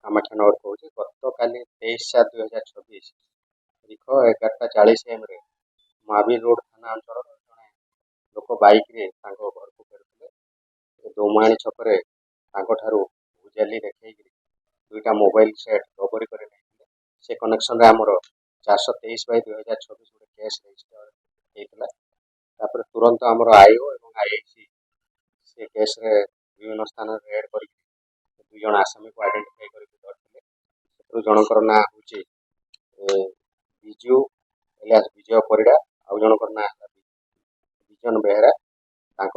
कामाक्षानगर कौच गत काली 23/7/2024 दीर्घ 11:40 AM Mahavir road थाना अंचल जड़े लोक बैक घर को फेरुले दोमाणी छक भुजाली देखा दुईटा मोबाइल सेट रबरी कर से कनेक्शन आमर 423/2024 गोटे केस रजिस्टर होता तुरंत आमर आईओ और आईआईसी से केस रे विभिन्न स्थान रेड कर दुई जन आसामी को आइडेंटिफाई कर जनकर ना हूँ विजु एलियास विजय परिड़ा आउ जनकर ना विजन बेहरा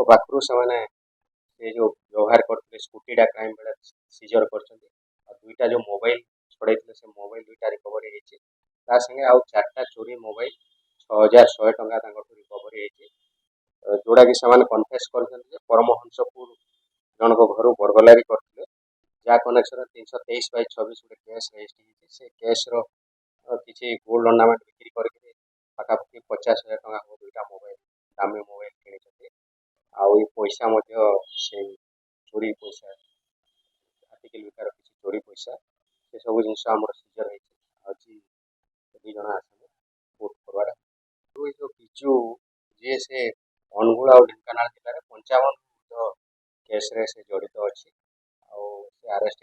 पाखु से जो व्यवहार करते स्कूटीटा क्राइम बेले सीजर कर दुईटा जो मोबाइल छड़े से मोबाइल दुईटा रिकवरी होती आउ 4टा चोरी मोबाइल 6100 टंका रिकवरी होती जोड़ा कि से कनफेस कर परमहंसपुर जनक घर बरगलारी करते जहाँ कनेक्शन 323/26 गोटे केस रजिस्टर से केस किसी गोल्ड अर्नामेंट बिक्री करके पाखापाखि 50,000 टंका हम दुईटा मोबाइल दामी मोबाइल किनी आउ पैसा से चोरी पैसा आर्टिकल विकार किसी चोरी पैसा से सब जिन सीजर होती दुई जन आसामी कोर्ट फरवर्ड जो बिजु जी से अनुगुल और ढेंकानाल जिले में 55 केस रे से जड़ित अच्छी आरेस्ट